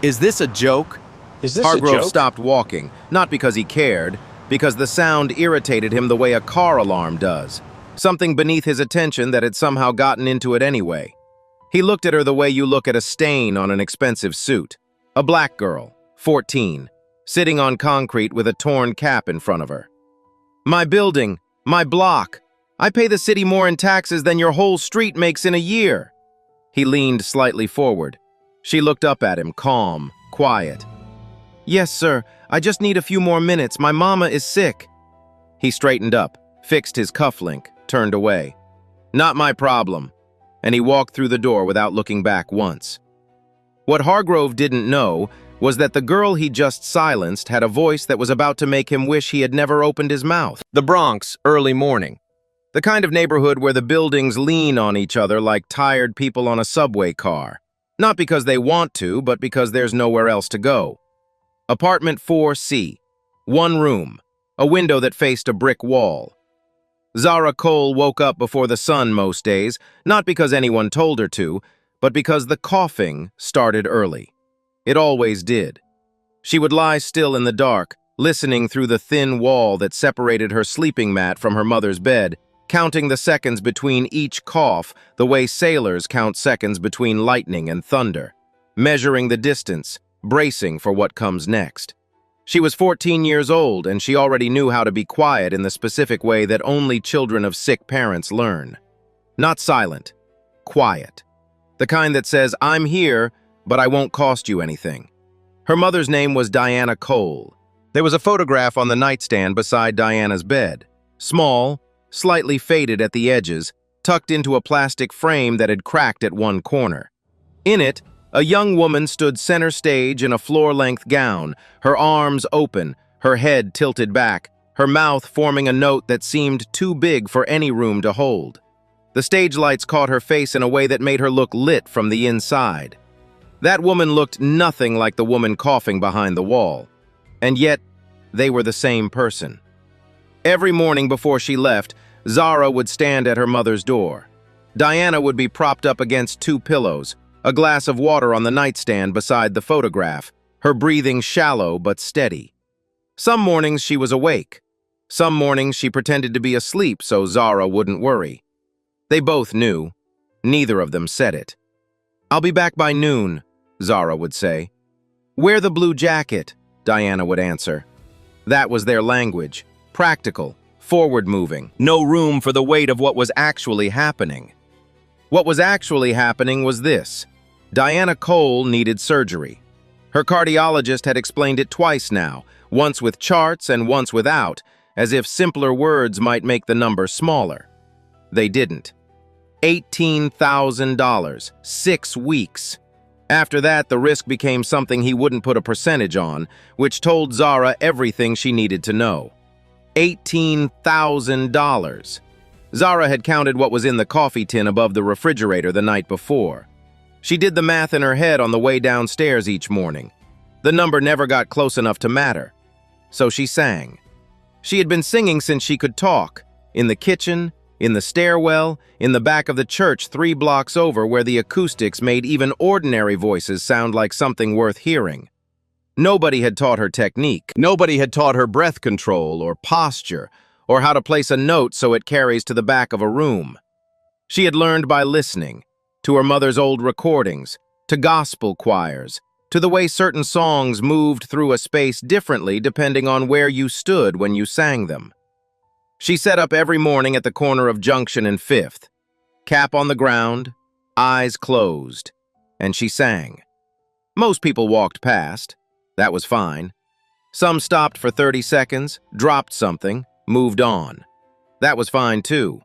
Is this a joke? Is this a Hargrove joke? stopped walking, not because he cared, because the sound irritated him the way a car alarm does. Something beneath his attention that had somehow gotten into it anyway. He looked at her the way you look at a stain on an expensive suit. A black girl, 14, sitting on concrete with a torn cap in front of her. My building, my block. I pay the city more in taxes than your whole street makes in a year. He leaned slightly forward. She looked up at him, calm, quiet. Yes, sir. I just need a few more minutes. My mama is sick. He straightened up, fixed his cufflink, turned away. Not my problem. And he walked through the door without looking back once. What Hargrove didn't know was that the girl he just silenced had a voice that was about to make him wish he had never opened his mouth. The Bronx, early morning. The kind of neighborhood where the buildings lean on each other like tired people on a subway car. Not because they want to, but because there's nowhere else to go. Apartment 4C. One room. A window that faced a brick wall. Zara Cole woke up before the sun most days, not because anyone told her to, but because the coughing started early. It always did. She would lie still in the dark, listening through the thin wall that separated her sleeping mat from her mother's bed, counting the seconds between each cough the way sailors count seconds between lightning and thunder, measuring the distance, bracing for what comes next. She was 14 years old, and she already knew how to be quiet in the specific way that only children of sick parents learn. Not silent, quiet. The kind that says, I'm here, but I won't cost you anything. Her mother's name was Diana Cole. There was a photograph on the nightstand beside Diana's bed. Small, slightly faded at the edges, tucked into a plastic frame that had cracked at one corner. In it, a young woman stood center stage in a floor-length gown, her arms open, her head tilted back, her mouth forming a note that seemed too big for any room to hold. The stage lights caught her face in a way that made her look lit from the inside. That woman looked nothing like the woman coughing behind the wall. And yet, they were the same person. Every morning before she left, Zara would stand at her mother's door. Diana would be propped up against two pillows, a glass of water on the nightstand beside the photograph, her breathing shallow but steady. Some mornings she was awake. Some mornings she pretended to be asleep so Zara wouldn't worry. They both knew. Neither of them said it. I'll be back by noon, Zara would say. Wear the blue jacket, Diana would answer. That was their language. Practical, forward-moving. No room for the weight of what was actually happening. What was actually happening was this. Diana Cole needed surgery. Her cardiologist had explained it twice now, once with charts and once without, as if simpler words might make the number smaller. They didn't. $18,000, 6 weeks. After that, the risk became something he wouldn't put a percentage on, which told Zara everything she needed to know. $18,000. Zara had counted what was in the coffee tin above the refrigerator the night before. She did the math in her head on the way downstairs each morning. The number never got close enough to matter. So she sang. She had been singing since she could talk, in the kitchen, in the stairwell, in the back of the church 3 blocks over where the acoustics made even ordinary voices sound like something worth hearing. Nobody had taught her technique. Nobody had taught her breath control or posture, or how to place a note so it carries to the back of a room. She had learned by listening, to her mother's old recordings, to gospel choirs, to the way certain songs moved through a space differently depending on where you stood when you sang them. She sat up every morning at the corner of Junction and 5th, cap on the ground, eyes closed, and she sang. Most people walked past. That was fine. Some stopped for 30 seconds, dropped something, moved on. That was fine too.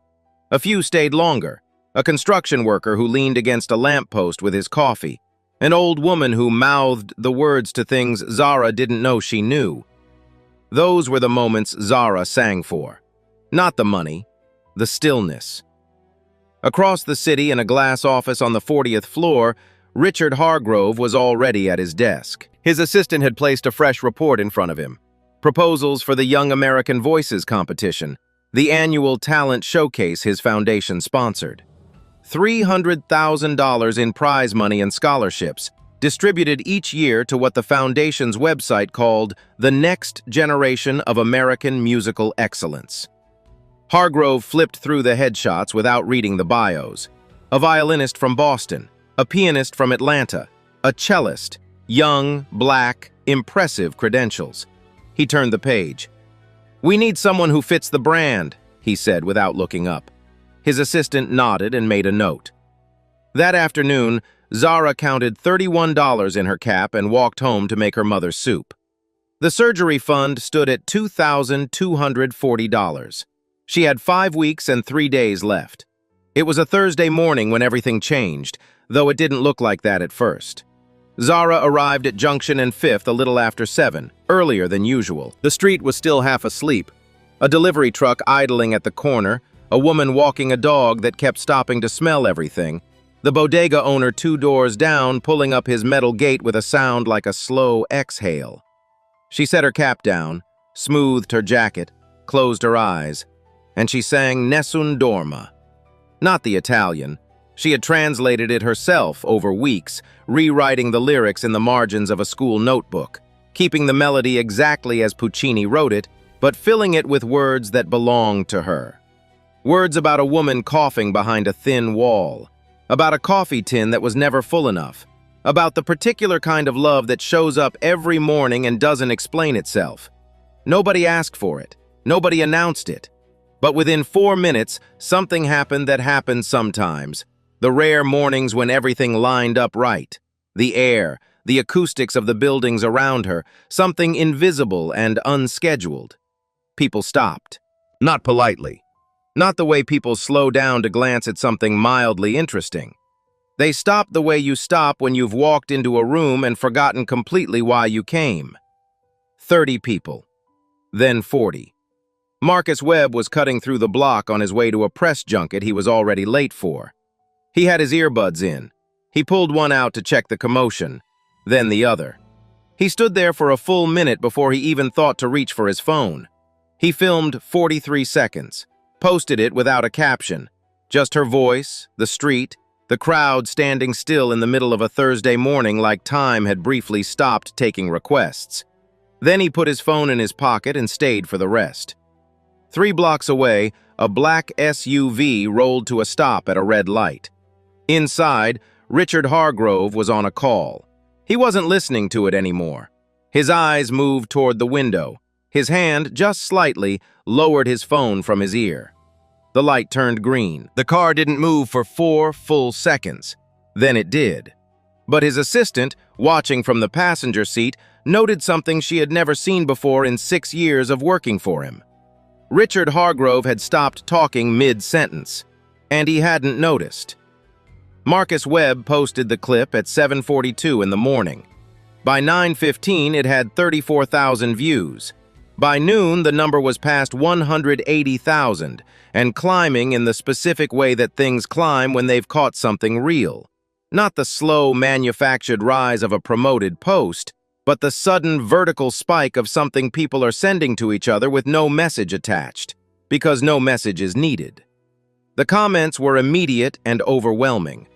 A few stayed longer. A construction worker who leaned against a lamppost with his coffee. An old woman who mouthed the words to things Zara didn't know she knew. Those were the moments Zara sang for. Not the money, the stillness. Across the city in a glass office on the 40th floor, Richard Hargrove was already at his desk. His assistant had placed a fresh report in front of him. Proposals for the Young American Voices competition, the annual talent showcase his foundation sponsored. $300,000 in prize money and scholarships, distributed each year to what the Foundation's website called the Next Generation of American Musical Excellence. Hargrove flipped through the headshots without reading the bios. A violinist from Boston, a pianist from Atlanta, a cellist, young, black, impressive credentials. He turned the page. "We need someone who fits the brand," he said without looking up. His assistant nodded and made a note. That afternoon, Zara counted $31 in her cap and walked home to make her mother's soup. The surgery fund stood at $2,240. She had 5 weeks and 3 days left. It was a Thursday morning when everything changed, though it didn't look like that at first. Zara arrived at Junction and 5th a little after 7, earlier than usual. The street was still half asleep. A delivery truck idling at the corner, a woman walking a dog that kept stopping to smell everything, the bodega owner 2 doors down pulling up his metal gate with a sound like a slow exhale. She set her cap down, smoothed her jacket, closed her eyes, and she sang Nessun Dorma. Not the Italian. She had translated it herself over weeks, rewriting the lyrics in the margins of a school notebook, keeping the melody exactly as Puccini wrote it, but filling it with words that belonged to her. Words about a woman coughing behind a thin wall, about a coffee tin that was never full enough, about the particular kind of love that shows up every morning and doesn't explain itself. Nobody asked for it. Nobody announced it. But within 4 minutes, something happened that happens sometimes. The rare mornings when everything lined up right. The air, the acoustics of the buildings around her, something invisible and unscheduled. People stopped. Not politely. Not the way people slow down to glance at something mildly interesting. They stopped the way you stop when you've walked into a room and forgotten completely why you came. 30 people. Then 40. Marcus Webb was cutting through the block on his way to a press junket he was already late for. He had his earbuds in. He pulled one out to check the commotion, then the other. He stood there for a full minute before he even thought to reach for his phone. He filmed 43 seconds, posted it without a caption, just her voice, the street, the crowd standing still in the middle of a Thursday morning like time had briefly stopped taking requests. Then he put his phone in his pocket and stayed for the rest. 3 blocks away, a black SUV rolled to a stop at a red light. Inside, Richard Hargrove was on a call. He wasn't listening to it anymore. His eyes moved toward the window. His hand, just slightly, lowered his phone from his ear. The light turned green. The car didn't move for 4 full seconds. Then it did. But his assistant, watching from the passenger seat, noted something she had never seen before in 6 years of working for him. Richard Hargrove had stopped talking mid-sentence, and he hadn't noticed. Marcus Webb posted the clip at 7:42 in the morning. By 9:15, it had 34,000 views. By noon, the number was past 180,000 and climbing in the specific way that things climb when they've caught something real. Not the slow, manufactured rise of a promoted post, but the sudden vertical spike of something people are sending to each other with no message attached, because no message is needed. The comments were immediate and overwhelming.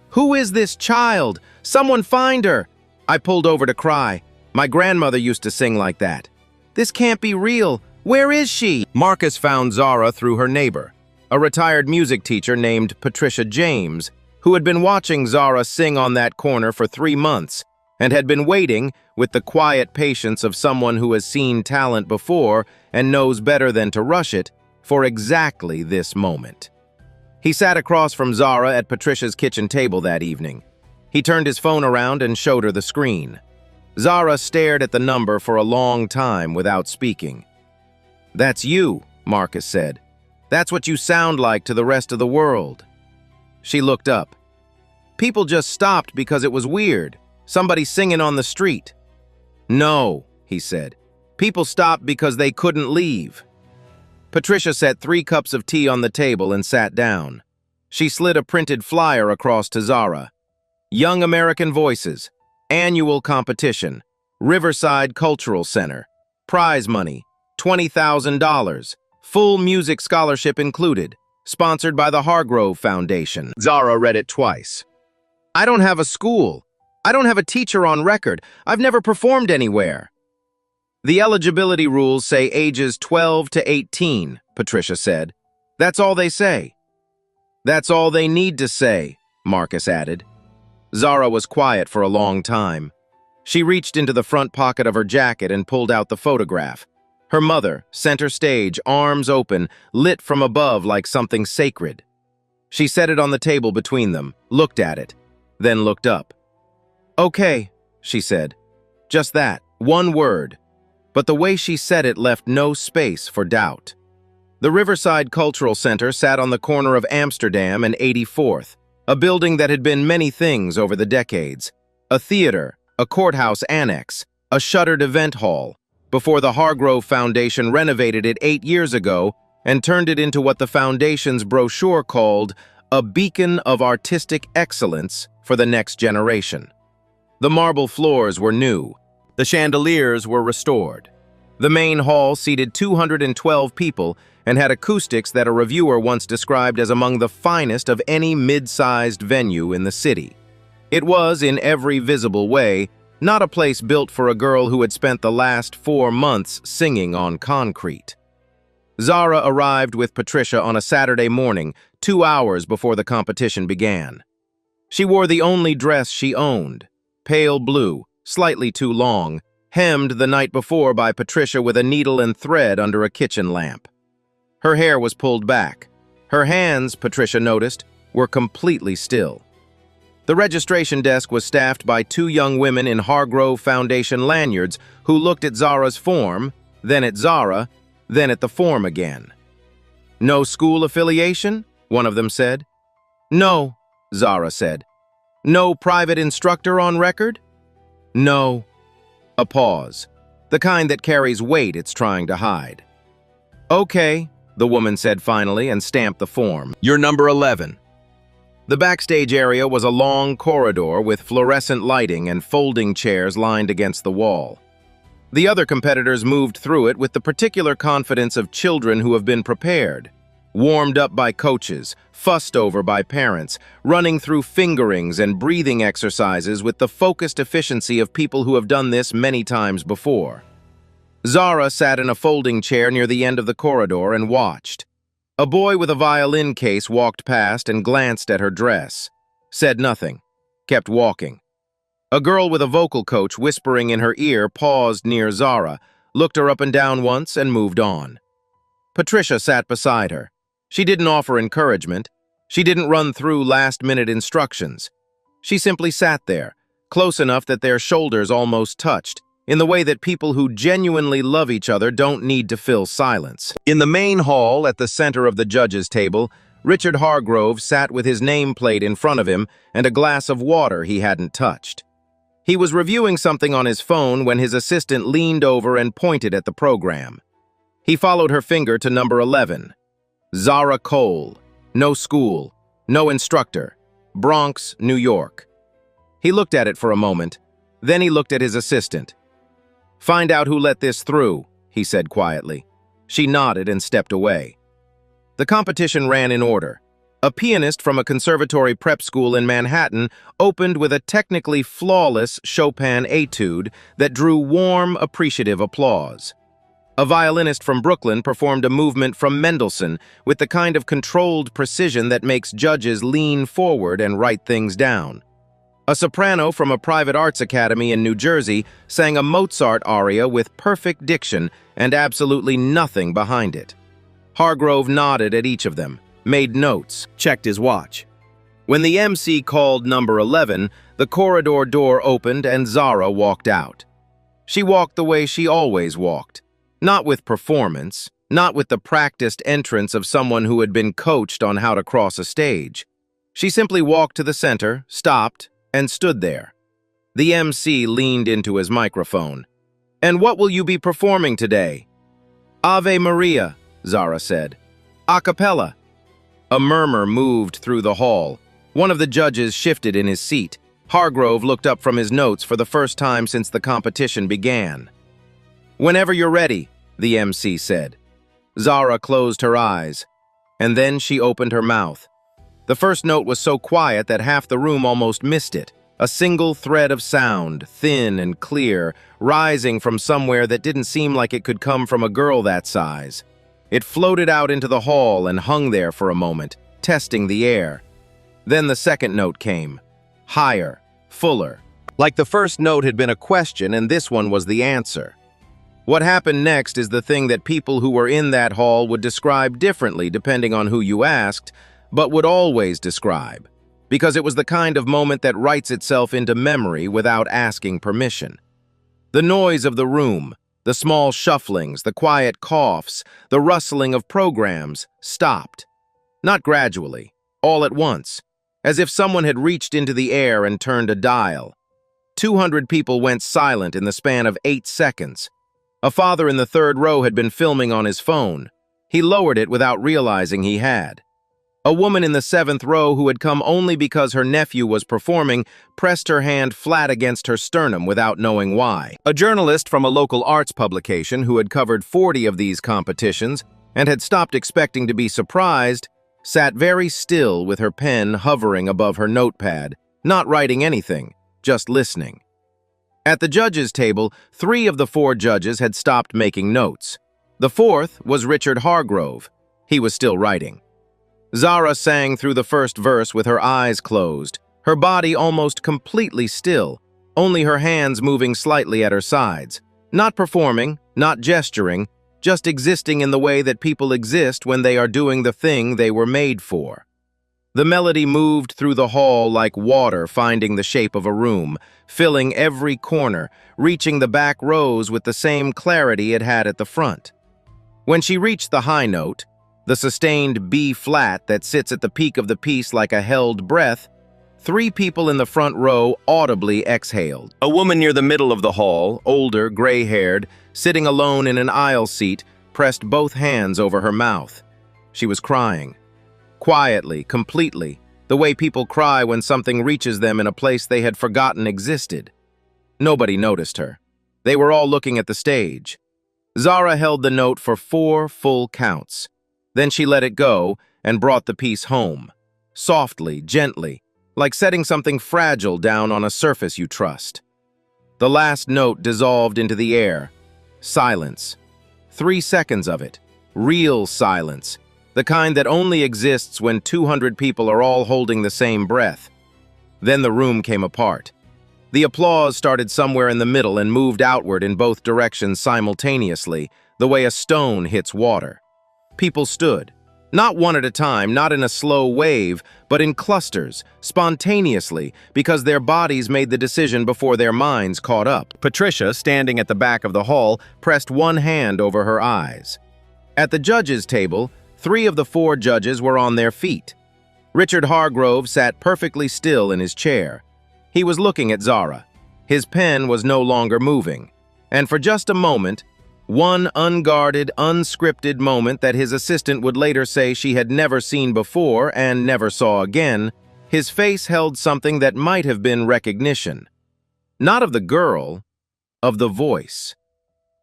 "Who is this child? Someone find her!" I pulled over to cry. My grandmother used to sing like that. "This can't be real. Where is she?" Marcus found Zara through her neighbor, a retired music teacher named Patricia James, who had been watching Zara sing on that corner for 3 months and had been waiting, with the quiet patience of someone who has seen talent before and knows better than to rush it, for exactly this moment. He sat across from Zara at Patricia's kitchen table that evening. He turned his phone around and showed her the screen. Zara stared at the number for a long time without speaking. "That's you," Marcus said. "That's what you sound like to the rest of the world." She looked up. "People just stopped because it was weird. Somebody singing on the street." "No," he said. "People stopped because they couldn't leave." Patricia set 3 cups of tea on the table and sat down. She slid a printed flyer across to Zara. "Young American Voices. Annual competition. Riverside Cultural Center. Prize money. $20,000. Full music scholarship included. Sponsored by the Hargrove Foundation." Zara read it twice. "I don't have a school. I don't have a teacher on record. I've never performed anywhere. The eligibility rules say ages 12 to 18, Patricia said. That's all they say. That's all they need to say, Marcus added. Zara was quiet for a long time. She reached into the front pocket of her jacket and pulled out the photograph. Her mother, center stage, arms open, lit from above like something sacred. She set it on the table between them, looked at it, then looked up. Okay, she said. Just that, one word. But the way she said it left no space for doubt. The Riverside Cultural Center sat on the corner of Amsterdam and 84th, a building that had been many things over the decades. A theater, a courthouse annex, a shuttered event hall, before the Hargrove Foundation renovated it 8 years ago and turned it into what the Foundation's brochure called a beacon of artistic excellence for the next generation. The marble floors were new. The chandeliers were restored. The main hall seated 212 people and had acoustics that a reviewer once described as among the finest of any mid-sized venue in the city. It was, in every visible way, not a place built for a girl who had spent the last 4 months singing on concrete. Zara arrived with Patricia on a Saturday morning, 2 hours before the competition began. She wore the only dress she owned, pale blue, slightly too long, hemmed the night before by Patricia with a needle and thread under a kitchen lamp. Her hair was pulled back. Her hands, Patricia noticed, were completely still. The registration desk was staffed by 2 young women in Hargrove Foundation lanyards who looked at Zara's form, then at Zara, then at the form again. No school affiliation? One of them said. No, Zara said. No private instructor on record? No. A pause, the kind that carries weight it's trying to hide. Okay, the woman said finally and stamped the form. You're number 11. The backstage area was a long corridor with fluorescent lighting and folding chairs lined against the wall. The other competitors moved through it with the particular confidence of children who have been prepared, warmed up by coaches, fussed over by parents, running through fingerings and breathing exercises with the focused efficiency of people who have done this many times before. Zara sat in a folding chair near the end of the corridor and watched. A boy with a violin case walked past and glanced at her dress, said nothing, kept walking. A girl with a vocal coach whispering in her ear paused near Zara, looked her up and down once and moved on. Patricia sat beside her. She didn't offer encouragement. She didn't run through last-minute instructions. She simply sat there, close enough that their shoulders almost touched, in the way that people who genuinely love each other don't need to fill silence. In the main hall, at the center of the judges' table, Richard Hargrove sat with his nameplate in front of him and a glass of water he hadn't touched. He was reviewing something on his phone when his assistant leaned over and pointed at the program. He followed her finger to number 11. Zara Cole. No school. No instructor. Bronx, New York. He looked at it for a moment. Then he looked at his assistant. Find out who let this through, he said quietly. She nodded and stepped away. The competition ran in order. A pianist from a conservatory prep school in Manhattan opened with a technically flawless Chopin etude that drew warm, appreciative applause. A violinist from Brooklyn performed a movement from Mendelssohn with the kind of controlled precision that makes judges lean forward and write things down. A soprano from a private arts academy in New Jersey sang a Mozart aria with perfect diction and absolutely nothing behind it. Hargrove nodded at each of them, made notes, checked his watch. When the MC called number 11, the corridor door opened and Zara walked out. She walked the way she always walked, not with performance, not with the practiced entrance of someone who had been coached on how to cross a stage. She simply walked to the center, stopped, and stood there. The MC leaned into his microphone. "And what will you be performing today?" "Ave Maria," Zara said. "A cappella." A murmur moved through the hall. One of the judges shifted in his seat. Hargrove looked up from his notes for the first time since the competition began. "Whenever you're ready," the MC said. Zara closed her eyes, and then she opened her mouth. The first note was so quiet that half the room almost missed it, A single thread of sound, thin and clear, rising from somewhere that didn't seem like it could come from a girl that size. It floated out into the hall and hung there for a moment, testing the air. Then the second note came. Higher, fuller. Like the first note had been a question and this one was the answer. What happened next is the thing that people who were in that hall would describe differently depending on who you asked, but would always describe, because it was the kind of moment that writes itself into memory without asking permission. The noise of the room, the small shufflings, the quiet coughs, the rustling of programs stopped. Not gradually, all at once, as if someone had reached into the air and turned a dial. 200 people went silent in the span of 8 seconds. A father in the third row had been filming on his phone. He lowered it without realizing he had. A woman in the 7th row who had come only because her nephew was performing pressed her hand flat against her sternum without knowing why. A journalist from a local arts publication who had covered 40 of these competitions and had stopped expecting to be surprised sat very still with her pen hovering above her notepad, not writing anything, just listening. At the judges' table, 3 of the 4 judges had stopped making notes. The 4th was Richard Hargrove. He was still writing. Zara sang through the first verse with her eyes closed, her body almost completely still, only her hands moving slightly at her sides. Not performing, not gesturing, just existing in the way that people exist when they are doing the thing they were made for. The melody moved through the hall like water finding the shape of a room, filling every corner, reaching the back rows with the same clarity it had at the front. When she reached the high note, the sustained B-flat that sits at the peak of the piece like a held breath, 3 people in the front row audibly exhaled. A woman near the middle of the hall, older, gray-haired, sitting alone in an aisle seat, pressed both hands over her mouth. She was crying. Quietly, completely, the way people cry when something reaches them in a place they had forgotten existed. Nobody noticed her. They were all looking at the stage. Zara held the note for 4 full counts. Then she let it go and brought the piece home. Softly, gently, like setting something fragile down on a surface you trust. The last note dissolved into the air. Silence. 3 seconds of it. Real silence. The kind that only exists when 200 people are all holding the same breath. Then the room came apart. The applause started somewhere in the middle and moved outward in both directions simultaneously, the way a stone hits water. People stood, not one at a time, not in a slow wave, but in clusters, spontaneously, because their bodies made the decision before their minds caught up. Patricia, standing at the back of the hall, pressed one hand over her eyes. At the judges' table, 3 of the 4 judges were on their feet. Richard Hargrove sat perfectly still in his chair. He was looking at Zara. His pen was no longer moving. And for just a moment, one unguarded, unscripted moment that his assistant would later say she had never seen before and never saw again, his face held something that might have been recognition. Not of the girl, of the voice.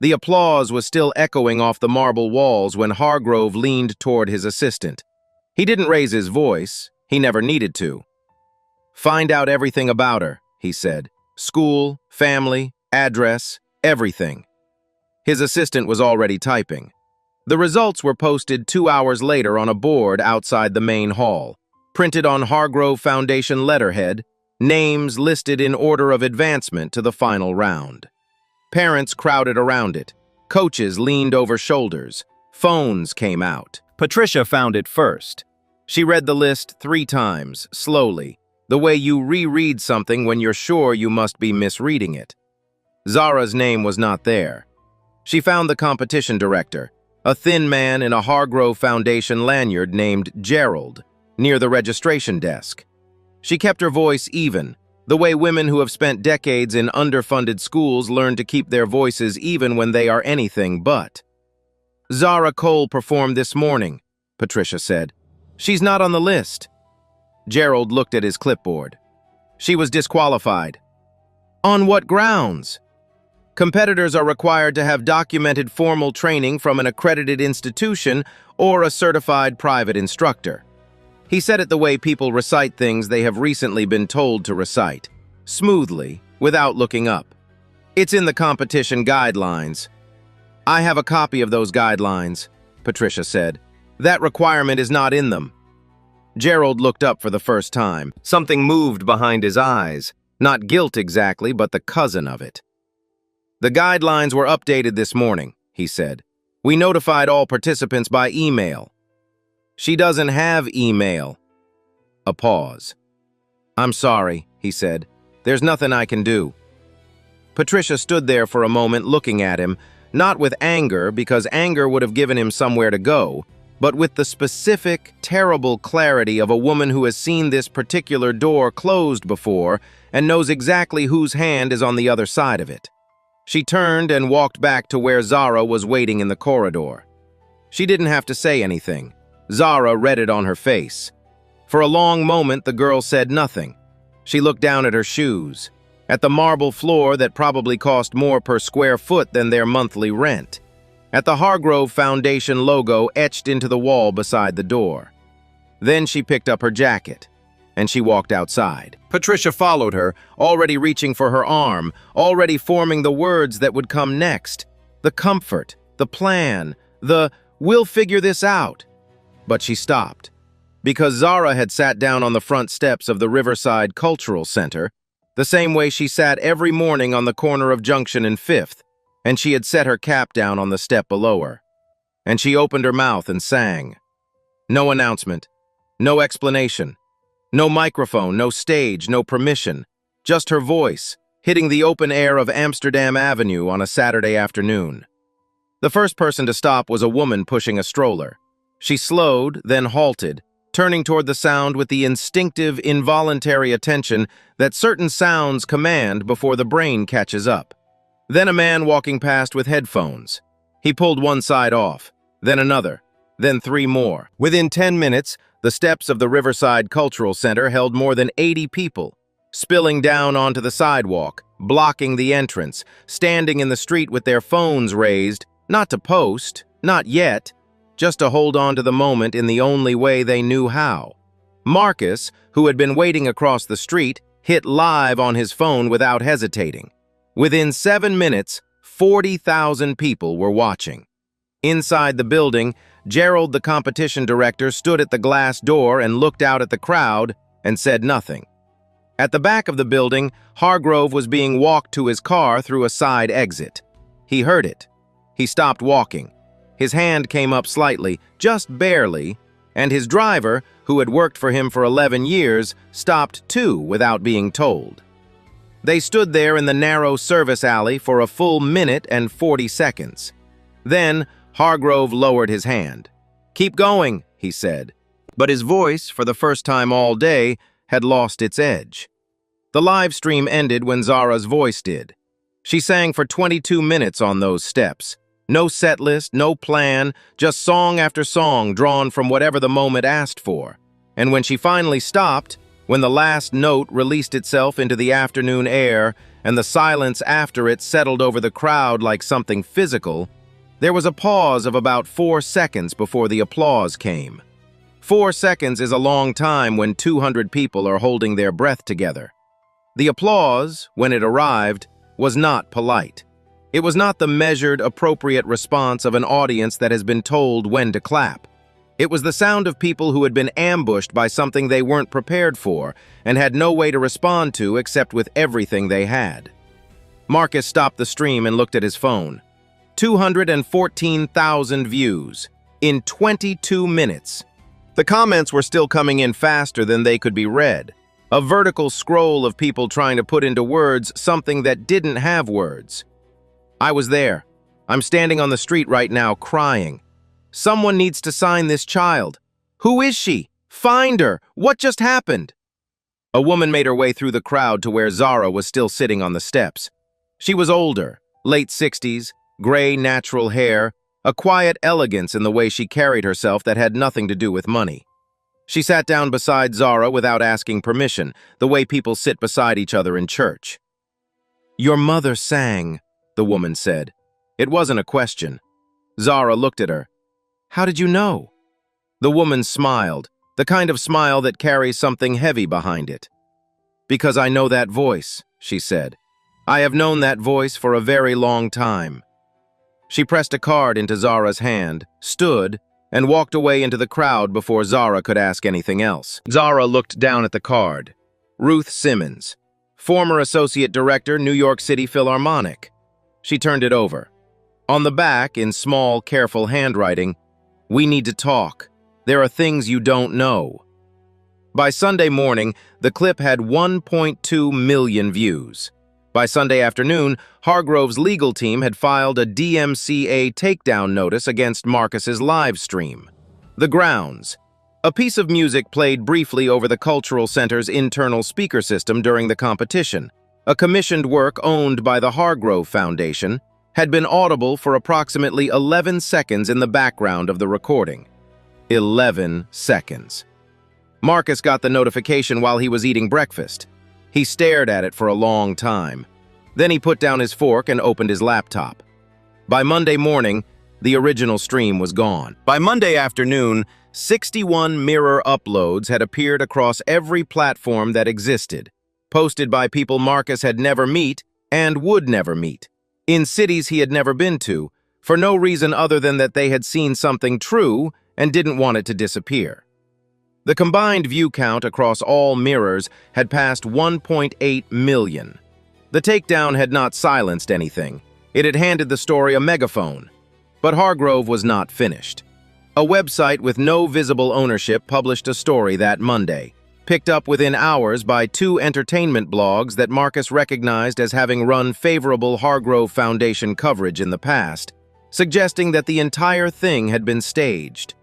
The applause was still echoing off the marble walls when Hargrove leaned toward his assistant. He didn't raise his voice. He never needed to. "Find out everything about her," he said. "School, family, address, everything." His assistant was already typing. The results were posted 2 hours later on a board outside the main hall, printed on Hargrove Foundation letterhead, names listed in order of advancement to the final round. Parents crowded around it. Coaches leaned over shoulders. Phones came out. Patricia found it first. She read the list 3 times, slowly, the way you reread something when you're sure you must be misreading it. Zara's name was not there. She found the competition director, a thin man in a Hargrove Foundation lanyard named Gerald, near the registration desk. She kept her voice even, the way women who have spent decades in underfunded schools learn to keep their voices even when they are anything but. "Zara Cole performed this morning," Patricia said. "She's not on the list." Gerald looked at his clipboard. "She was disqualified." "On what grounds?" "Competitors are required to have documented formal training from an accredited institution or a certified private instructor." He said it the way people recite things they have recently been told to recite. smoothly, without looking up. "It's in the competition guidelines." "I have a copy of those guidelines," Patricia said. "That requirement is not in them." Gerald looked up for the first time. Something moved behind his eyes. Not guilt exactly, but the cousin of it. "The guidelines were updated this morning," he said. "We notified all participants by email." "She doesn't have email." A pause. "I'm sorry," he said. "There's nothing I can do." Patricia stood there for a moment looking at him, not with anger, because anger would have given him somewhere to go, but with the specific, terrible clarity of a woman who has seen this particular door closed before and knows exactly whose hand is on the other side of it. She turned and walked back to where Zara was waiting in the corridor. She didn't have to say anything. Zara read it on her face. For a long moment, the girl said nothing. She looked down at her shoes, at the marble floor that probably cost more per square foot than their monthly rent, at the Hargrove Foundation logo etched into the wall beside the door. Then she picked up her jacket, and she walked outside. Patricia followed her, already reaching for her arm, already forming the words that would come next. The comfort, the plan, the "we'll figure this out." But she stopped. Because Zara had sat down on the front steps of the Riverside Cultural Center, the same way she sat every morning on the corner of Junction and Fifth, and she had set her cap down on the step below her. And she opened her mouth and sang. No announcement, no explanation, no microphone, no stage, no permission, just her voice, hitting the open air of Amsterdam Avenue on a Saturday afternoon. The first person to stop was a woman pushing a stroller. She slowed, then halted, turning toward the sound with the instinctive, involuntary attention that certain sounds command before the brain catches up. Then a man walking past with headphones. He pulled one side off, then another, then three more. Within 10 minutes, the steps of the Riverside Cultural Center held more than 80 people, spilling down onto the sidewalk, blocking the entrance, standing in the street with their phones raised, not to post, not yet, just to hold on to the moment in the only way they knew how. Marcus, who had been waiting across the street, hit live on his phone without hesitating. Within 7 minutes, 40,000 people were watching. Inside the building, Gerald, the competition director, stood at the glass door and looked out at the crowd and said nothing. At the back of the building, Hargrove was being walked to his car through a side exit. He heard it. He stopped walking. His hand came up slightly, just barely, and his driver, who had worked for him for 11 years, stopped too without being told. They stood there in the narrow service alley for a full minute and 40 seconds. Then Hargrove lowered his hand. "Keep going," he said. But his voice, for the first time all day, had lost its edge. The live stream ended when Zara's voice did. She sang for 22 minutes on those steps. No set list, no plan, just song after song drawn from whatever the moment asked for. And when she finally stopped, when the last note released itself into the afternoon air and the silence after it settled over the crowd like something physical, there was a pause of about 4 seconds before the applause came. 4 seconds is a long time when 200 people are holding their breath together. The applause, when it arrived, was not polite. It was not the measured, appropriate response of an audience that has been told when to clap. It was the sound of people who had been ambushed by something they weren't prepared for and had no way to respond to except with everything they had. Marcus stopped the stream and looked at his phone. 214,000 views in 22 minutes. The comments were still coming in faster than they could be read. A vertical scroll of people trying to put into words something that didn't have words. "I was there. I'm standing on the street right now crying. Someone needs to sign this child. Who is she? Find her. What just happened?" A woman made her way through the crowd to where Zara was still sitting on the steps. She was older, late 60s, gray natural hair, a quiet elegance in the way she carried herself that had nothing to do with money. She sat down beside Zara without asking permission, the way people sit beside each other in church. "Your mother sang," the woman said. It wasn't a question. Zara looked at her. "How did you know?" The woman smiled, the kind of smile that carries something heavy behind it. Because I know that voice, she said. I have known that voice for a very long time. She pressed a card into Zara's hand, stood, and walked away into the crowd before Zara could ask anything else. Zara looked down at the card. Ruth Simmons, former Associate Director, New York City Philharmonic. She turned it over. On the back, in small, careful handwriting, "We need to talk. There are things you don't know." By Sunday morning, the clip had 1.2 million views. By Sunday afternoon, Hargrove's legal team had filed a DMCA takedown notice against Marcus's live stream. The grounds. A piece of music played briefly over the Cultural Center's internal speaker system during the competition, a commissioned work owned by the Hargrove Foundation, had been audible for approximately 11 seconds in the background of the recording. 11 seconds. Marcus got the notification while he was eating breakfast. He stared at it for a long time. Then he put down his fork and opened his laptop. By Monday morning, the original stream was gone. By Monday afternoon, 61 mirror uploads had appeared across every platform that existed, posted by people Marcus had never met and would never meet, in cities he had never been to, for no reason other than that they had seen something true and didn't want it to disappear. The combined view count across all mirrors had passed 1.8 million. The takedown had not silenced anything. It had handed the story a megaphone. But Hargrove was not finished. A website with no visible ownership published a story that Monday, picked up within hours by two entertainment blogs that Marcus recognized as having run favorable Hargrove Foundation coverage in the past, suggesting that the entire thing had been staged.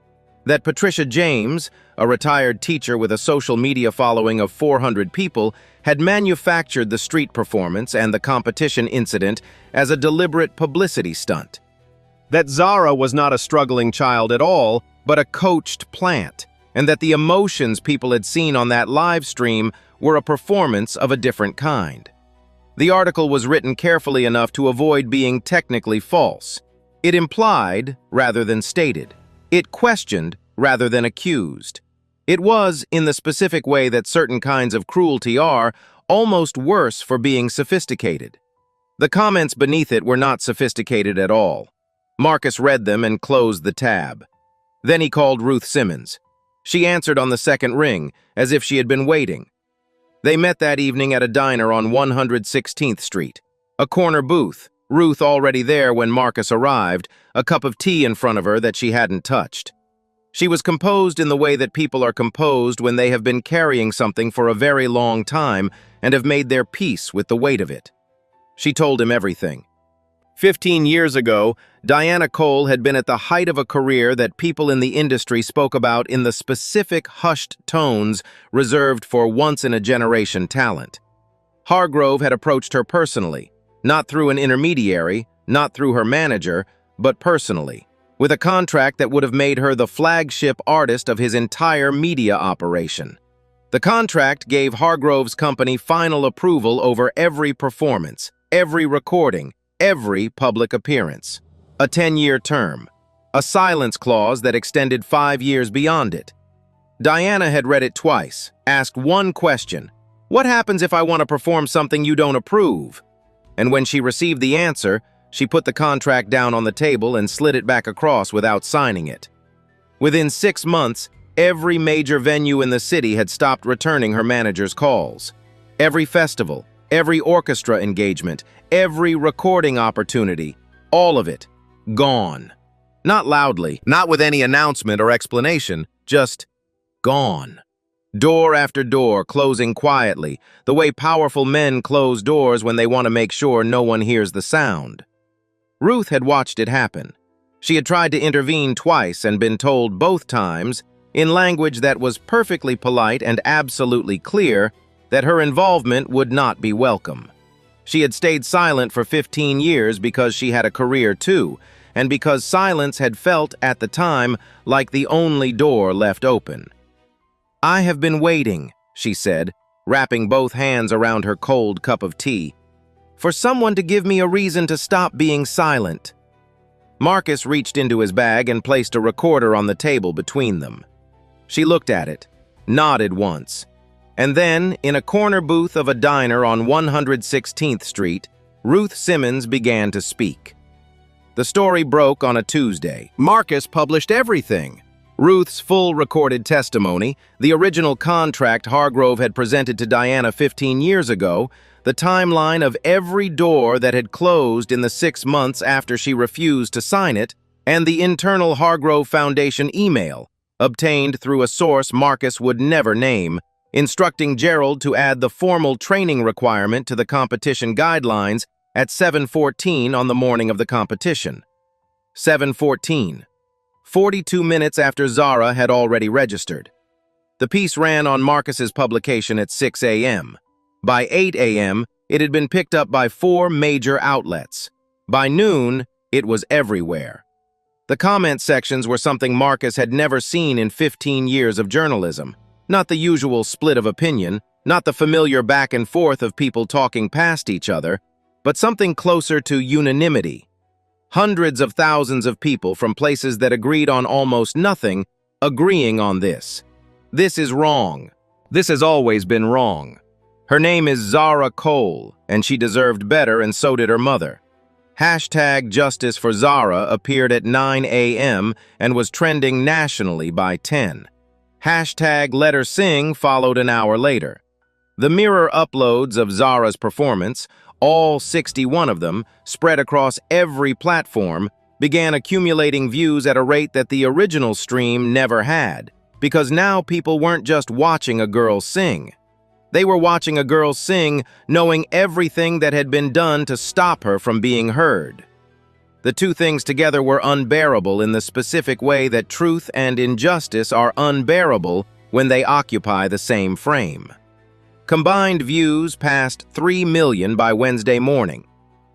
That Patricia James, a retired teacher with a social media following of 400 people, had manufactured the street performance and the competition incident as a deliberate publicity stunt. That Zara was not a struggling child at all, but a coached plant, and that the emotions people had seen on that live stream were a performance of a different kind. The article was written carefully enough to avoid being technically false. It implied rather than stated. It questioned rather than accused. It was, in the specific way that certain kinds of cruelty are, almost worse for being sophisticated. The comments beneath it were not sophisticated at all. Marcus read them and closed the tab. Then he called Ruth Simmons. She answered on the second ring, as if she had been waiting. They met that evening at a diner on 116th Street. A corner booth, Ruth already there when Marcus arrived, a cup of tea in front of her that she hadn't touched. She was composed in the way that people are composed when they have been carrying something for a very long time and have made their peace with the weight of it. She told him everything. 15 years ago, Diana Cole had been at the height of a career that people in the industry spoke about in the specific hushed tones reserved for once-in-a-generation talent. Hargrove had approached her personally, not through an intermediary, not through her manager, but personally, with a contract that would have made her the flagship artist of his entire media operation. The contract gave Hargrove's company final approval over every performance, every recording, every public appearance. A 10-year term. A silence clause that extended 5 years beyond it. Diana had read it twice, asked one question: "What happens if I want to perform something you don't approve?" And when she received the answer, she put the contract down on the table and slid it back across without signing it. Within 6 months, every major venue in the city had stopped returning her manager's calls. Every festival, every orchestra engagement, every recording opportunity, all of it, gone. Not loudly, not with any announcement or explanation, just gone. Door after door closing quietly, the way powerful men close doors when they want to make sure no one hears the sound. Ruth had watched it happen. She had tried to intervene twice and been told both times, in language that was perfectly polite and absolutely clear, that her involvement would not be welcome. She had stayed silent for 15 years because she had a career too, and because silence had felt, at the time, like the only door left open. "I have been waiting," she said, wrapping both hands around her cold cup of tea, "for someone to give me a reason to stop being silent." Marcus reached into his bag and placed a recorder on the table between them. She looked at it, nodded once. And then, in a corner booth of a diner on 116th Street, Ruth Simmons began to speak. The story broke on a Tuesday. Marcus published everything. Ruth's full recorded testimony, the original contract Hargrove had presented to Diana 15 years ago, the timeline of every door that had closed in the 6 months after she refused to sign it, and the internal Hargrove Foundation email, obtained through a source Marcus would never name, instructing Gerald to add the formal training requirement to the competition guidelines at 7:14 on the morning of the competition. 7:14. 42 minutes after Zara had already registered. The piece ran on Marcus's publication at 6 a.m. By 8 a.m., it had been picked up by 4 major outlets. By noon, it was everywhere. The comment sections were something Marcus had never seen in 15 years of journalism. Not the usual split of opinion, not the familiar back and forth of people talking past each other, but something closer to unanimity. Hundreds of thousands of people from places that agreed on almost nothing, agreeing on this. This is wrong. This has always been wrong. Her name is Zara Cole, and she deserved better, and so did her mother. Hashtag Justice for Zara appeared at 9 a.m. and was trending nationally by 10. Hashtag Let Her Sing followed an hour later. The mirror uploads of Zara's performance, all 61 of them, spread across every platform, began accumulating views at a rate that the original stream never had, because now people weren't just watching a girl sing. They were watching a girl sing, knowing everything that had been done to stop her from being heard. The two things together were unbearable in the specific way that truth and injustice are unbearable when they occupy the same frame. Combined views passed 3 million by Wednesday morning.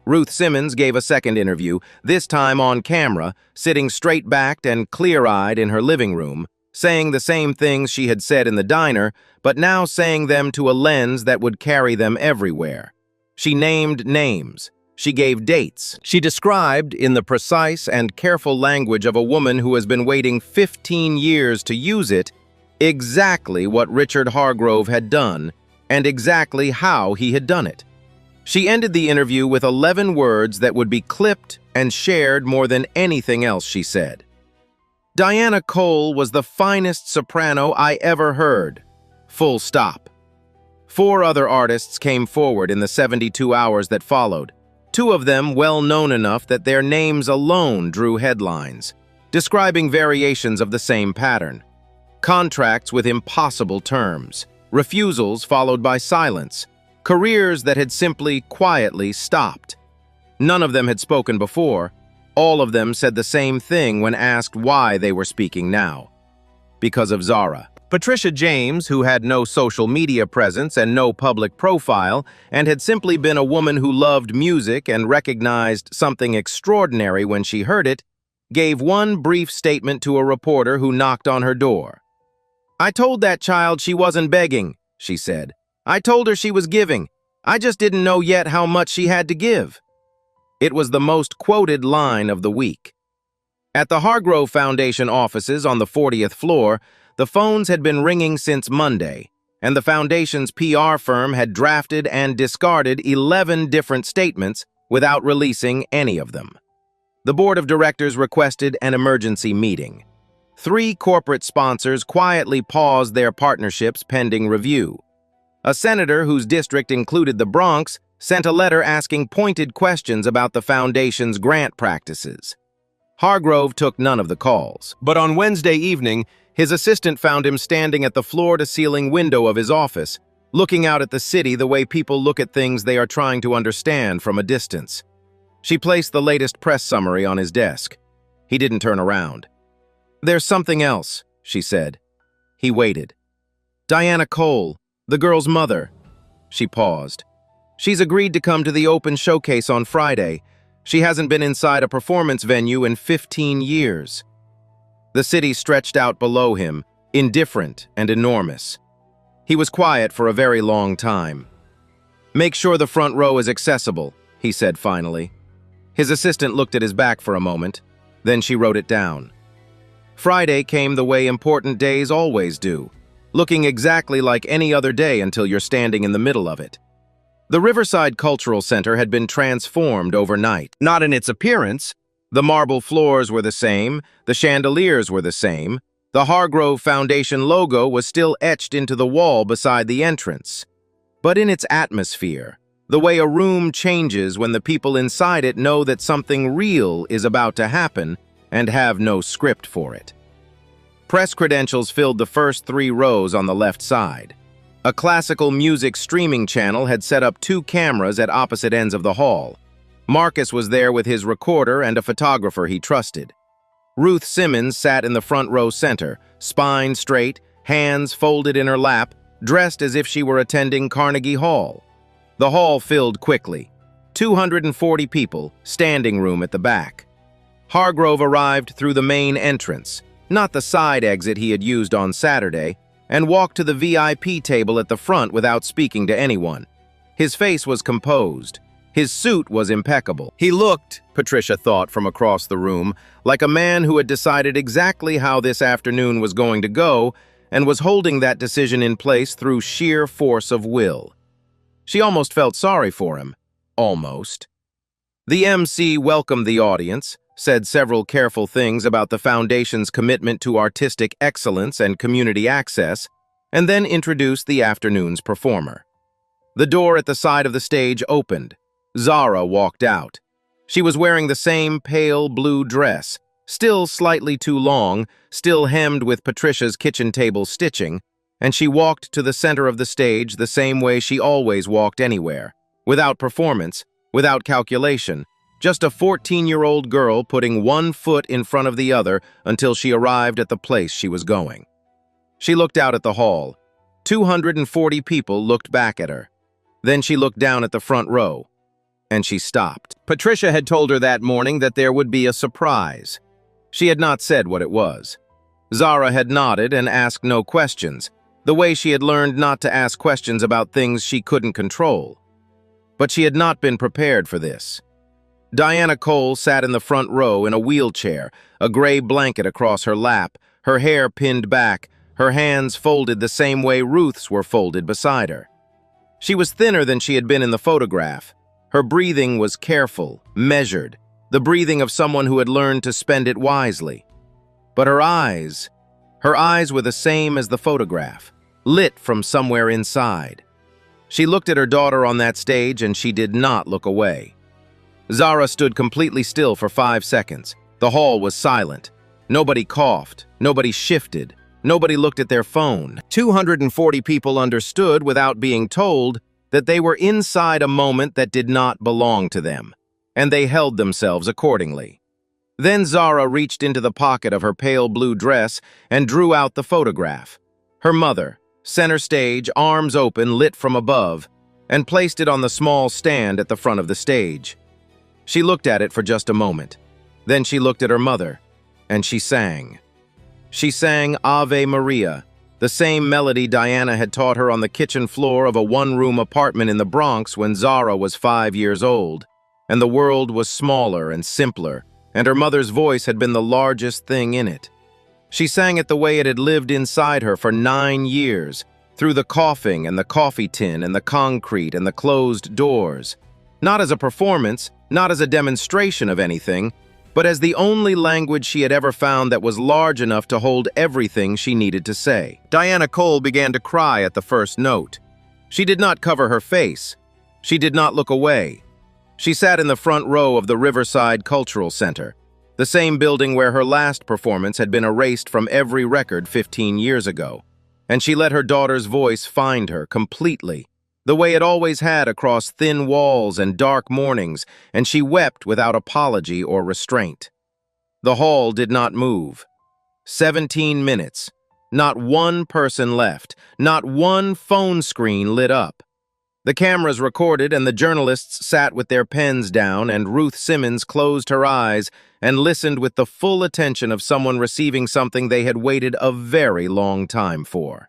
Ruth Simmons gave a second interview, this time on camera, sitting straight-backed and clear-eyed in her living room, saying the same things she had said in the diner, but now saying them to a lens that would carry them everywhere. She named names. She gave dates. She described, in the precise and careful language of a woman who has been waiting 15 years to use it, exactly what Richard Hargrove had done, and exactly how he had done it. She ended the interview with 11 words that would be clipped and shared more than anything else she said. Diana Cole was the finest soprano I ever heard. Full stop. 4 other artists came forward in the 72 hours that followed. 2 of them well known enough that their names alone drew headlines, describing variations of the same pattern. Contracts with impossible terms, refusals followed by silence, careers that had simply quietly stopped. None of them had spoken before. All of them said the same thing when asked why they were speaking now. Because of Zara. Patricia James, who had no social media presence and no public profile, and had simply been a woman who loved music and recognized something extraordinary when she heard it, gave one brief statement to a reporter who knocked on her door. "I told that child she wasn't begging," she said. "I told her she was giving. I just didn't know yet how much she had to give." It was the most quoted line of the week. At the Hargrove Foundation offices on the 40th floor, the phones had been ringing since Monday, and the foundation's PR firm had drafted and discarded 11 different statements without releasing any of them. The board of directors requested an emergency meeting. 3 corporate sponsors quietly paused their partnerships pending review. A senator whose district included the Bronx sent a letter asking pointed questions about the foundation's grant practices. Hargrove took none of the calls, but on Wednesday evening, his assistant found him standing at the floor-to-ceiling window of his office, looking out at the city the way people look at things they are trying to understand from a distance. She placed the latest press summary on his desk. He didn't turn around. "There's something else," she said. He waited. "Diana Cole, the girl's mother." She paused. "She's agreed to come to the open showcase on Friday. She hasn't been inside a performance venue in 15 years. The city stretched out below him, indifferent and enormous. He was quiet for a very long time. "Make sure the front row is accessible," he said finally. His assistant looked at his back for a moment. Then she wrote it down. Friday came the way important days always do. looking exactly like any other day until you're standing in the middle of it. The Riverside Cultural Center had been transformed overnight. Not in its appearance. The marble floors were the same, the chandeliers were the same, the Hargrove Foundation logo was still etched into the wall beside the entrance. But in its atmosphere, the way a room changes when the people inside it know that something real is about to happen and have no script for it. Press credentials filled the first 3 rows on the left side. A classical music streaming channel had set up 2 cameras at opposite ends of the hall. Marcus was there with his recorder and a photographer he trusted. Ruth Simmons sat in the front row center, spine straight, hands folded in her lap, dressed as if she were attending Carnegie Hall. The hall filled quickly. 240 people, standing room at the back. Hargrove arrived through the main entrance, not the side exit he had used on Saturday, and walked to the VIP table at the front without speaking to anyone. His face was composed. His suit was impeccable. He looked, Patricia thought from across the room, like a man who had decided exactly how this afternoon was going to go and was holding that decision in place through sheer force of will. She almost felt sorry for him. Almost. The MC welcomed the audience, said several careful things about the Foundation's commitment to artistic excellence and community access, and then introduced the afternoon's performer. The door at the side of the stage opened. Zara walked out. She was wearing the same pale blue dress, still slightly too long, still hemmed with Patricia's kitchen table stitching, and she walked to the center of the stage the same way she always walked anywhere, without performance, without calculation, just a 14-year-old girl putting one foot in front of the other until she arrived at the place she was going. She looked out at the hall. 240 people looked back at her. Then she looked down at the front row, and she stopped. Patricia had told her that morning that there would be a surprise. She had not said what it was. Zara had nodded and asked no questions, the way she had learned not to ask questions about things she couldn't control. But she had not been prepared for this. Diana Cole sat in the front row in a wheelchair, a gray blanket across her lap, her hair pinned back, her hands folded the same way Ruth's were folded beside her. She was thinner than she had been in the photograph. Her breathing was careful, measured, the breathing of someone who had learned to spend it wisely. But her eyes were the same as the photograph, lit from somewhere inside. She looked at her daughter on that stage and she did not look away. Zara stood completely still for 5 seconds. The hall was silent. Nobody coughed, nobody shifted, nobody looked at their phone. 240 people understood without being told that they were inside a moment that did not belong to them, and they held themselves accordingly. Then Zara reached into the pocket of her pale blue dress and drew out the photograph. Her mother, center stage, arms open, lit from above, and placed it on the small stand at the front of the stage. She looked at it for just a moment. Then she looked at her mother, and she sang. She sang Ave Maria, the same melody Diana had taught her on the kitchen floor of a one-room apartment in the Bronx when Zara was 5 years old, and the world was smaller and simpler, and her mother's voice had been the largest thing in it. She sang it the way it had lived inside her for 9 years, through the coughing and the coffee tin and the concrete and the closed doors. Not as a performance, not as a demonstration of anything, but as the only language she had ever found that was large enough to hold everything she needed to say. Diana Cole began to cry at the first note. She did not cover her face. She did not look away. She sat in the front row of the Riverside Cultural Center, the same building where her last performance had been erased from every record 15 years ago, and she let her daughter's voice find her completely, the way it always had across thin walls and dark mornings, and she wept without apology or restraint. The hall did not move. 17 minutes. Not one person left. Not one phone screen lit up. The cameras recorded and the journalists sat with their pens down, and Ruth Simmons closed her eyes and listened with the full attention of someone receiving something they had waited a very long time for.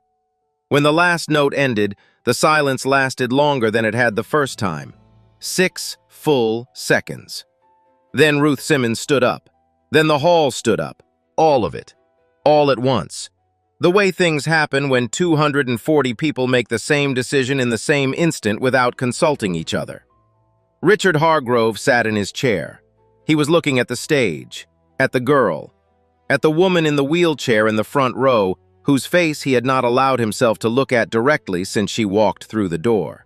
When the last note ended, the silence lasted longer than it had the first time. 6 full seconds. Then Ruth Simmons stood up. Then the hall stood up. All of it. All at once. The way things happen when 240 people make the same decision in the same instant without consulting each other. Richard Hargrove sat in his chair. He was looking at the stage, at the girl, at the woman in the wheelchair in the front row, whose face he had not allowed himself to look at directly since she walked through the door.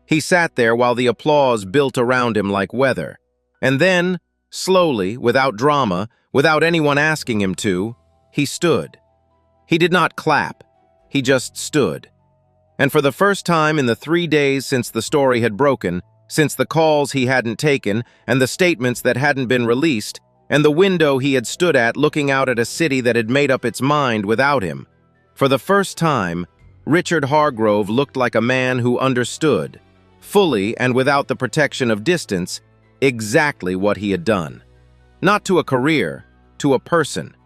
He sat there while the applause built around him like weather. And then, slowly, without drama, without anyone asking him to, he stood. He did not clap. He just stood. And for the first time in the 3 days since the story had broken, since the calls he hadn't taken and the statements that hadn't been released, and the window he had stood at looking out at a city that had made up its mind without him, for the first time, Richard Hargrove looked like a man who understood, fully and without the protection of distance, exactly what he had done. Not to a career, to a person,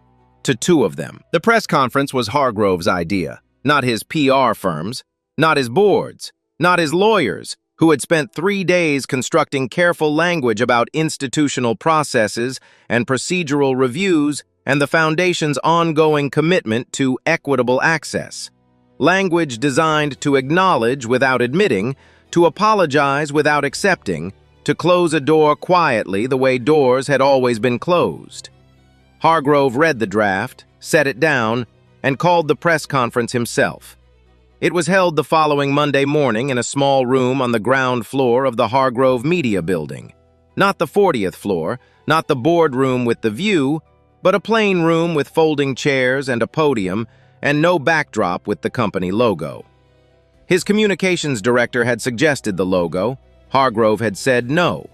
to two of them. The press conference was Hargrove's idea, not his PR firm's, not his board's, not his lawyers, who had spent 3 days constructing careful language about institutional processes and procedural reviews and the Foundation's ongoing commitment to equitable access. Language designed to acknowledge without admitting, to apologize without accepting, to close a door quietly the way doors had always been closed. Hargrove read the draft, set it down, and called the press conference himself. It was held the following Monday morning in a small room on the ground floor of the Hargrove Media Building. Not the 40th floor, not the boardroom with the view, but a plain room with folding chairs and a podium and no backdrop with the company logo. His communications director had suggested the logo. Hargrove had said no.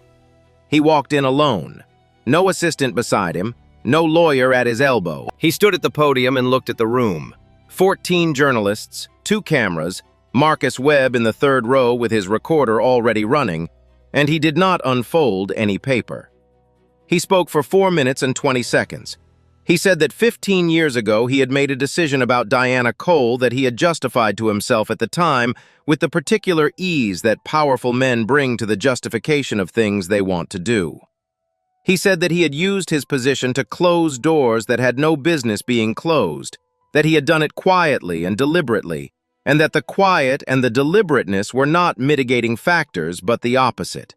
He walked in alone. No assistant beside him, no lawyer at his elbow. He stood at the podium and looked at the room. 14 journalists, 2 cameras, Marcus Webb in the 3rd row with his recorder already running, and he did not unfold any paper. He spoke for 4 minutes and 20 seconds. He said that 15 years ago he had made a decision about Diana Cole that he had justified to himself at the time with the particular ease that powerful men bring to the justification of things they want to do. He said that he had used his position to close doors that had no business being closed, that he had done it quietly and deliberately, and that the quiet and the deliberateness were not mitigating factors but the opposite.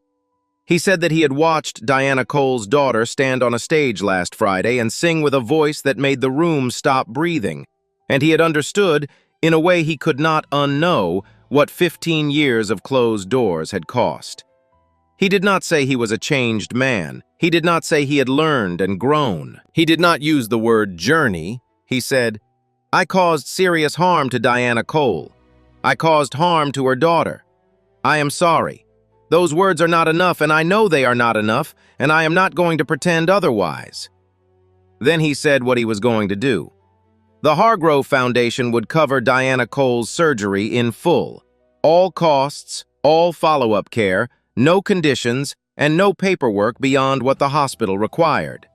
He said that he had watched Diana Cole's daughter stand on a stage last Friday and sing with a voice that made the room stop breathing, and he had understood, in a way he could not unknow, what 15 years of closed doors had cost. He did not say he was a changed man. He did not say he had learned and grown. He did not use the word journey. He said, "I caused serious harm to Diana Cole. I caused harm to her daughter. I am sorry. Those words are not enough, and I know they are not enough, and I am not going to pretend otherwise." Then he said what he was going to do. The Hargrove Foundation would cover Diana Cole's surgery in full. All costs, all follow-up care, no conditions, and no paperwork beyond what the hospital required.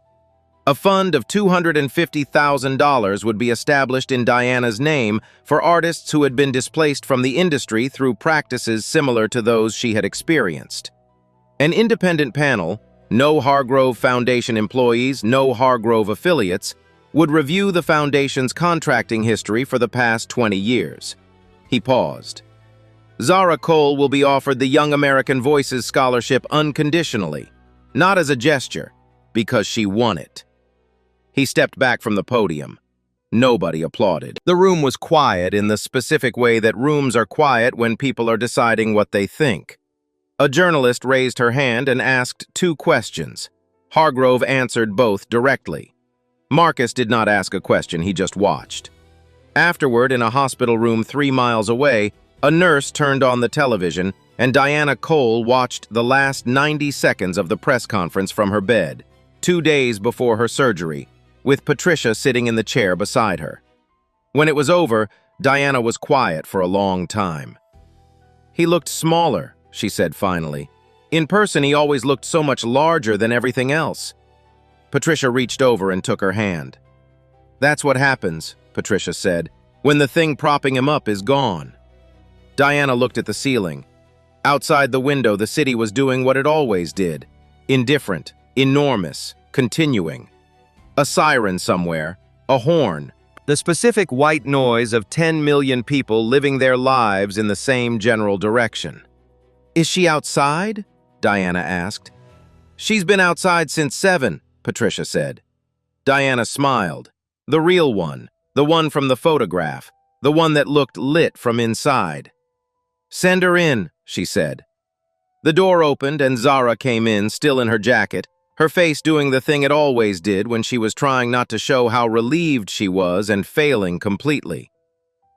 A fund of $250,000 would be established in Diana's name for artists who had been displaced from the industry through practices similar to those she had experienced. An independent panel, no Hargrove Foundation employees, no Hargrove affiliates, would review the foundation's contracting history for the past 20 years. He paused. Zara Cole will be offered the Young American Voices Scholarship unconditionally, not as a gesture, because she won it. He stepped back from the podium. Nobody applauded. The room was quiet in the specific way that rooms are quiet when people are deciding what they think. A journalist raised her hand and asked 2 questions. Hargrove answered both directly. Marcus did not ask a question, he just watched. Afterward, in a hospital room 3 miles away, a nurse turned on the television, and Diana Cole watched the last 90 seconds of the press conference from her bed, 2 days before her surgery, with Patricia sitting in the chair beside her. When it was over, Diana was quiet for a long time. "He looked smaller," she said finally. "In person, he always looked so much larger than everything else." Patricia reached over and took her hand. "That's what happens," Patricia said, "when the thing propping him up is gone." Diana looked at the ceiling. Outside the window, the city was doing what it always did. Indifferent, enormous, continuing. A siren somewhere, a horn, The specific white noise of 10 million people living their lives in the same general direction. "Is she outside?" Diana asked. "She's been outside since 7, Patricia said. Diana smiled. The real one, the one from the photograph, the one that looked lit from inside. "Send her in," she said. The door opened and Zara came in, still in her jacket, her face doing the thing it always did when she was trying not to show how relieved she was and failing completely.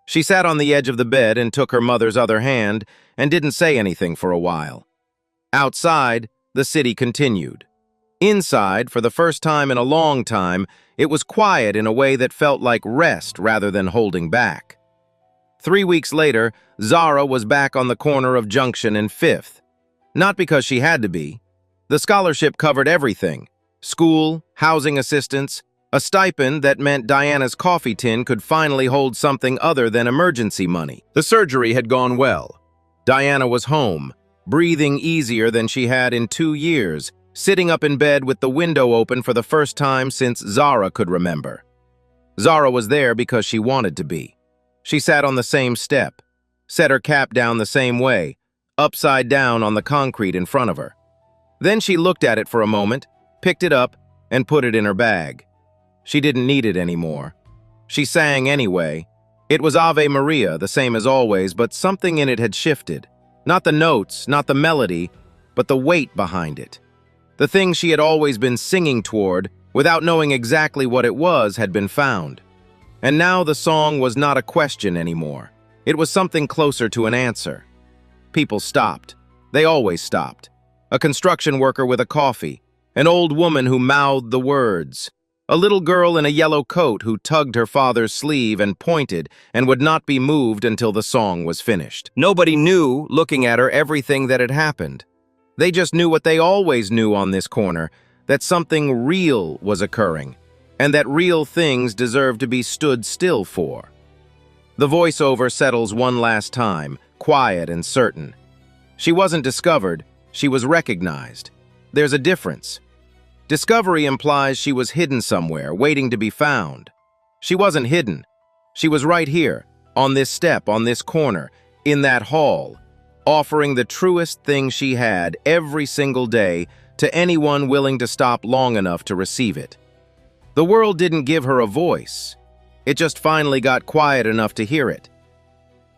She sat on the edge of the bed and took her mother's other hand and didn't say anything for a while. Outside, the city continued. Inside, for the first time in a long time, it was quiet in a way that felt like rest rather than holding back. 3 weeks later, Zara was back on the corner of Junction and 5th. Not because she had to be. The scholarship covered everything: school, housing assistance, a stipend that meant Diana's coffee tin could finally hold something other than emergency money. The surgery had gone well. Diana was home, breathing easier than she had in 2 years, sitting up in bed with the window open for the first time since Zara could remember. Zara was there because she wanted to be. She sat on the same step, set her cap down the same way, upside down on the concrete in front of her. Then she looked at it for a moment, picked it up, and put it in her bag. She didn't need it anymore. She sang anyway. It was Ave Maria, the same as always, but something in it had shifted. Not the notes, not the melody, but the weight behind it. The thing she had always been singing toward, without knowing exactly what it was, had been found. And now the song was not a question anymore. It was something closer to an answer. People stopped. They always stopped. A construction worker with a coffee, an old woman who mouthed the words, a little girl in a yellow coat who tugged her father's sleeve and pointed and would not be moved until the song was finished. Nobody knew, looking at her, everything that had happened. They just knew what they always knew on this corner, that something real was occurring, and that real things deserve to be stood still for. The voiceover settles one last time, quiet and certain. She wasn't discovered, she was recognized. There's a difference. Discovery implies she was hidden somewhere, waiting to be found. She wasn't hidden. She was right here, on this step, on this corner, in that hall, offering the truest thing she had every single day to anyone willing to stop long enough to receive it. The world didn't give her a voice. It just finally got quiet enough to hear it.